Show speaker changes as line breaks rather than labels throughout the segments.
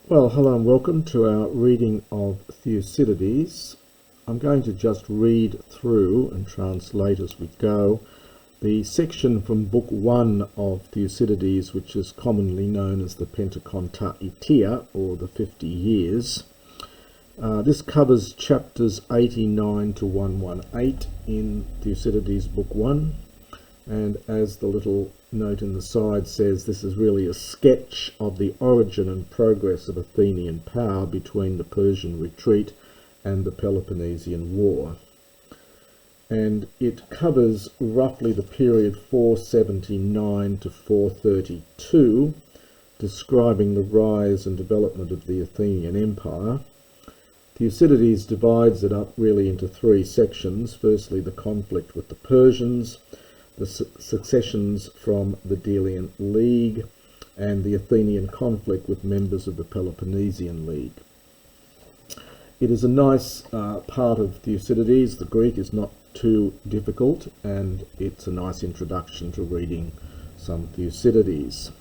Well, hello and welcome to our reading of Thucydides. I'm going to just read through and translate as we go the section from Book 1 of Thucydides, which is commonly known as the Pentakonta Itia, or the 50 Years. This covers chapters 89 to 118 in Thucydides Book 1, and as the little note in the side says, this is really a sketch of the origin and progress of Athenian power between the Persian retreat and the Peloponnesian War. And it covers roughly the period 479 to 432, describing the rise and development of the Athenian Empire. Thucydides divides it up really into three sections. Firstly, the conflict with the Persians, the successions from the Delian League, and the Athenian conflict with members of the Peloponnesian League. It is a nice part of Thucydides. The Greek is not too difficult, and it's a nice introduction to reading some Thucydides.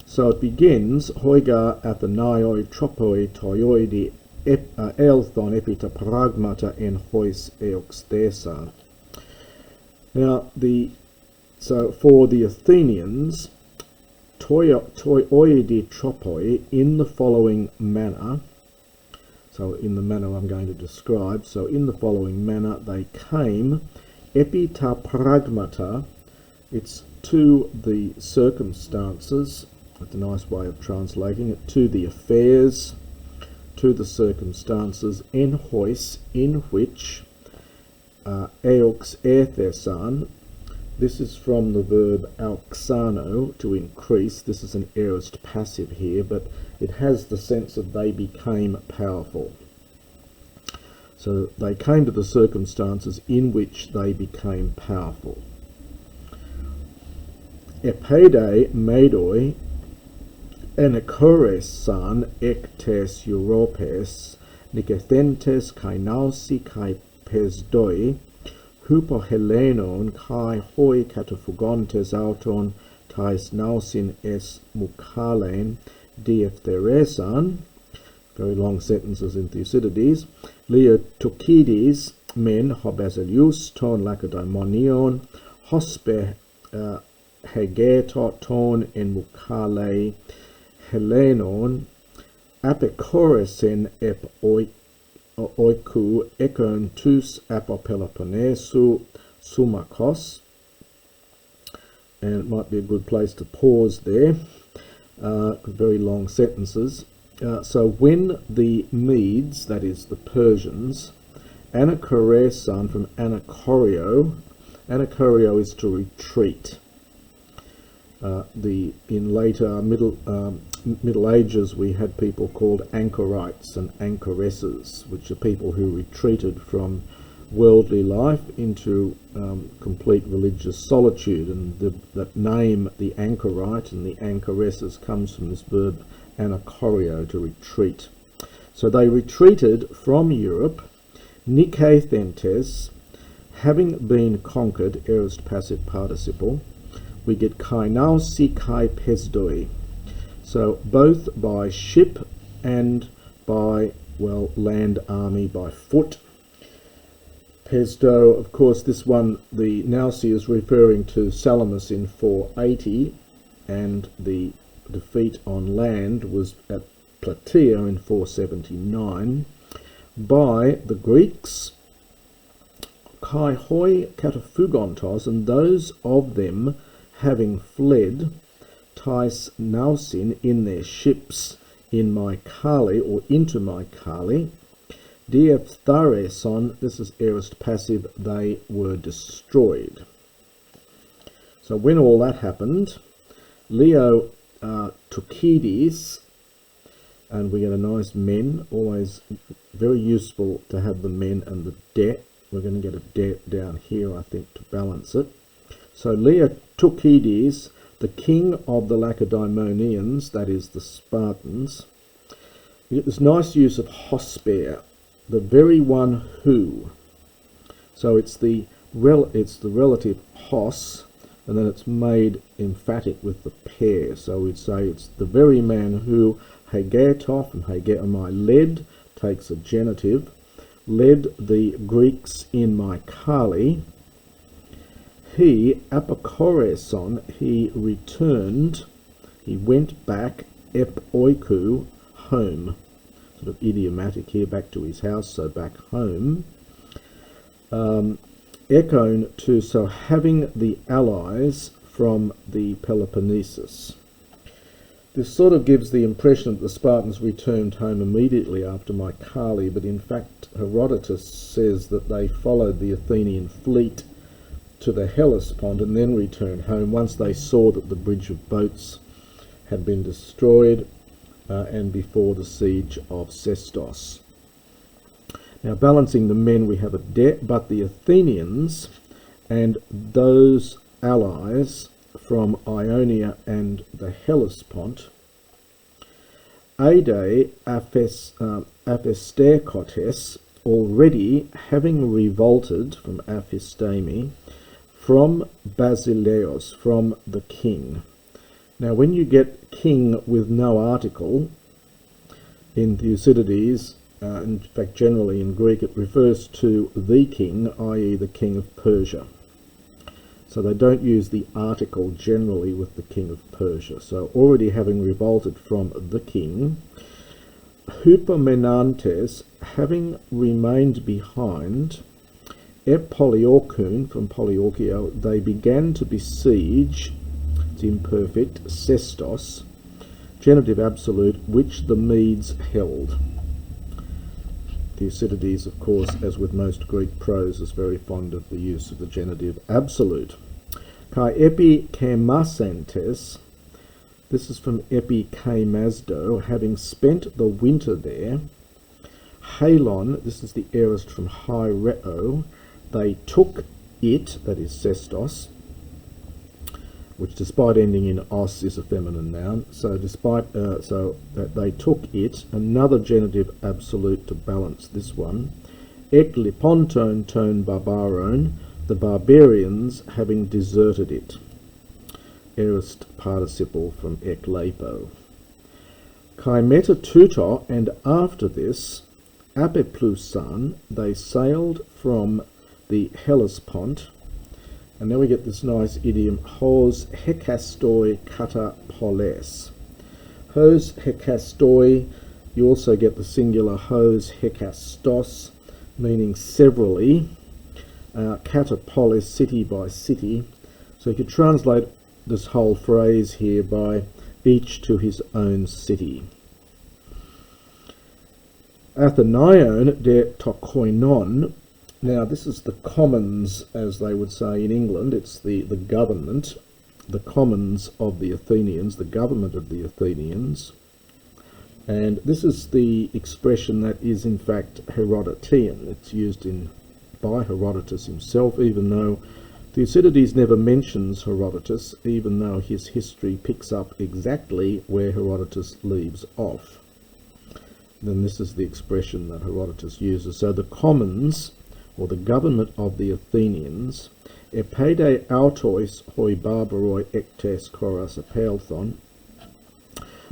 So it begins, Hoiga Athenaioi tropoi toioidi elthon epita pragmata en hois eoxthesan. Now, so for the Athenians, toioidi tropoi, in the following manner, so in the manner I'm going to describe, so in the following manner they came, epita pragmata, it's to the circumstances, that's a nice way of translating it, to the affairs, to the circumstances, en hois, in which, eox erthesan, this is from the verb auxano, to increase. This is an aorist passive here, but it has the sense of they became powerful. So they came to the circumstances in which they became powerful. Epede medoi enekores san ektes Europes nicethentes kai nausi kai pesdoi hupo Helenon kai hoi katafugontes auton tais nausin es mukalen diephteresan, very long sentences in Thucydides, Leo Thucydides men hobasilius ton lacedaemonion hospe hegeto ton en mukale Helenon apekoresen ep oiku ekon tous apopeloponnesu sumakos, and it might be a good place to pause there, very long sentences. So when the Medes, that is the Persians, anakoresan from anakorio is to retreat. In later Middle Ages we had people called anchorites and anchoresses, which are people who retreated from worldly life into complete religious solitude, and that name, the anchorite and the anchoresses, comes from this verb anakorio, to retreat. So they retreated from Europe, nikaethentes, having been conquered, aorist passive participle. We get kainausi kai pesdoi, so both by ship and by, well, land army by foot. Pesdo, of course, this one, the Nausi, is referring to Salamis in 480, and the defeat on land was at Plataea in 479. By the Greeks, kai hoi katafugontos, and those of them having fled, tais nausin, in their ships, in Mycale, or into Mycale, diephthareson, this is aorist passive, they were destroyed. So when all that happened, Leo Thucydides, and we get a nice men, always very useful to have the men and the de. We're going to get a de down here, I think, to balance it. So Leo Thucydides, the king of the Lacedaemonians, that is the Spartans, you get this nice use of hosper, the very one who. So it's the relative hos, and then it's made emphatic with the pair. So we'd say it's the very man who hegetos, and hegetomai, led, takes a genitive, led the Greeks in Mycale. He, apokoreson, he returned, he went back, epoikou, home. Sort of idiomatic here, back to his house, so back home. Ekon to, so having the allies from the Peloponnesus. This sort of gives the impression that the Spartans returned home immediately after Mycale, but in fact Herodotus says that they followed the Athenian fleet to the Hellespont and then returned home once they saw that the bridge of boats had been destroyed and before the siege of Sestos. Now, balancing the men, we have a debt, but the Athenians and those allies from Ionia and the Hellespont, Aide Aphisterkotes, already having revolted from Aphistame, from Basileos, from the king. Now, when you get king with no article in Thucydides, in fact generally in Greek, it refers to the king, i.e. the king of Persia. So they don't use the article generally with the king of Persia. So already having revolted from the king, Hypomenantes, having remained behind, Polyorkun, from Polyorkio, they began to besiege, it's imperfect, Sestos, genitive absolute, which the Medes held. Thucydides, of course, as with most Greek prose, is very fond of the use of the genitive absolute. Kai epi kemasantes, this is from epi kemasdo, having spent the winter there. Halon, this is the aorist from hyreo, they took it, that is Sestos, which despite ending in os is a feminine noun, so despite so that they took it, another genitive absolute to balance this one, ekliponton ton barbaron, the barbarians having deserted it, aorist participle from eklepo. Kai meta tutor, and after this, apeplusan, they sailed from the Hellespont. And now we get this nice idiom, hos hekastoi kata poles. Hos hekastoi, you also get the singular hos hekastos, meaning severally, kata polis, city by city. So you could translate this whole phrase here by each to his own city. Athenion de tokoinon. Now, this is the commons, as they would say in England. It's the government, the commons of the Athenians, the government of the Athenians. And this is the expression that is, in fact, Herodotean. It's used by Herodotus himself, even though Thucydides never mentions Herodotus, even though his history picks up exactly where Herodotus leaves off. Then this is the expression that Herodotus uses. So the commons, or the government of the Athenians, epede autois hoi barbaroi ektes koras apelthon.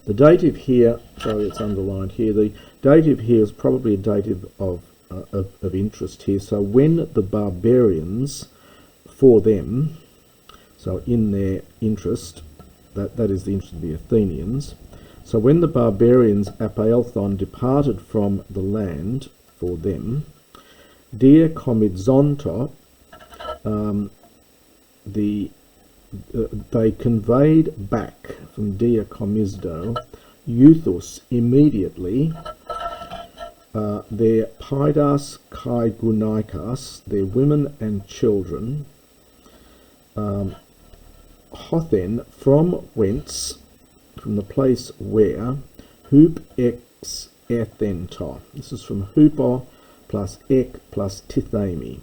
The dative here, sorry, it's underlined here, the dative here is probably a dative of interest here. So when the barbarians, for them, so in their interest, that is the interest of the Athenians, so when the barbarians apelthon departed from the land for them, dia comidzonto, they conveyed back from dia comizdo, euthus immediately, their paidas kai gunaikas, their women and children, hothen, from whence, from the place where, hup ex ethento. This is from hupo plus ek plus tithemi.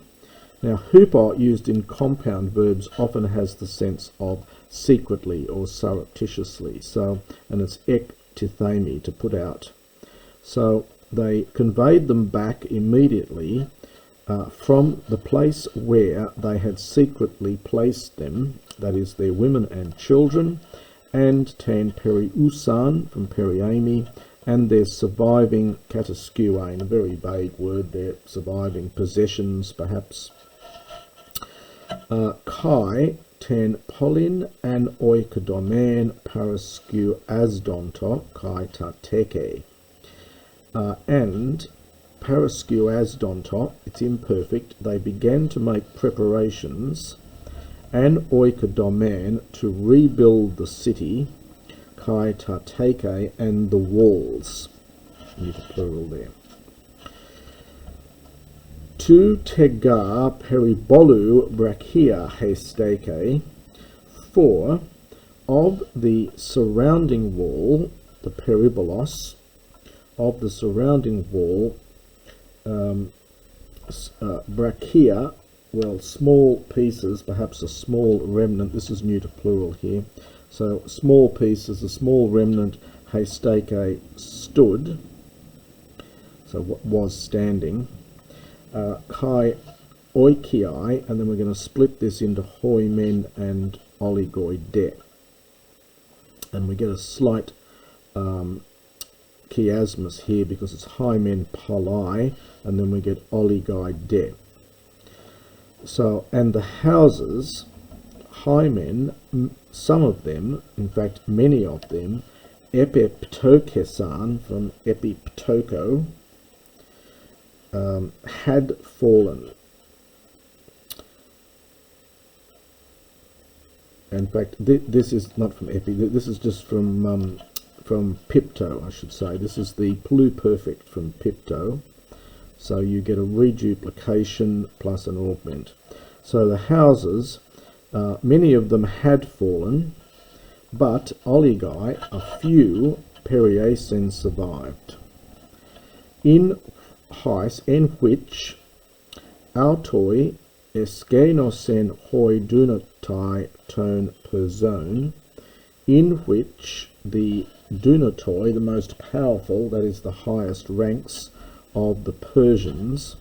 Now, hupo, used in compound verbs, often has the sense of secretly or surreptitiously. So, and it's ek tithemi, to put out. So they conveyed them back immediately from the place where they had secretly placed them, that is their women and children, and 10 periusan from periami, and their surviving kataskuain, a very vague word there, surviving possessions perhaps. Kai 10 polin and oikodomen parasku asdonto kai tateke. And parasku asdonto, it's imperfect, they began to make preparations and oikodomen to rebuild the city, kai tateke, and the walls, need a plural there. Tu tegar peribolu brachia hesteke, 4 of the surrounding wall, the peribolos, of the surrounding wall, brachia, well, small pieces, perhaps a small remnant, this is neuter plural here, so small pieces, a small remnant, hesteke, stood, so what was standing, kai oikiai, and then we're going to split this into hoimen and oligoi de, and we get a slight chiasmus here because it's hymen palai, and then we get oligoi de. So, and the houses, hymen, some of them, in fact many of them, epiptokesan from epiptoko, had fallen. In fact, this is not from epi, this is just from pipto, I should say. This is the pluperfect from pipto. So you get a reduplication plus an augment. So the houses, many of them had fallen, but oligai, a few, periasen, survived. In which autoi esgenosen hoi dunatai ton person, in which the dunatoi, the most powerful, that is the highest ranks of the Persians,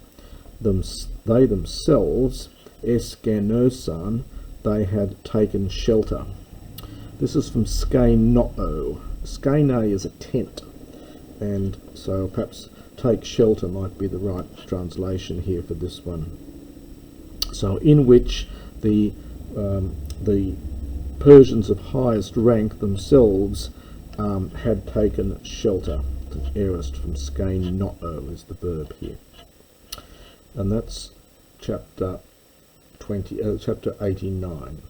they themselves, esgenosan, they had taken shelter. This is from skeinoo. Skene is a tent, and so perhaps take shelter might be the right translation here for this one. So in which the Persians of highest rank themselves had taken shelter. The aorist from skeinoo is the verb here, and that's chapter 89.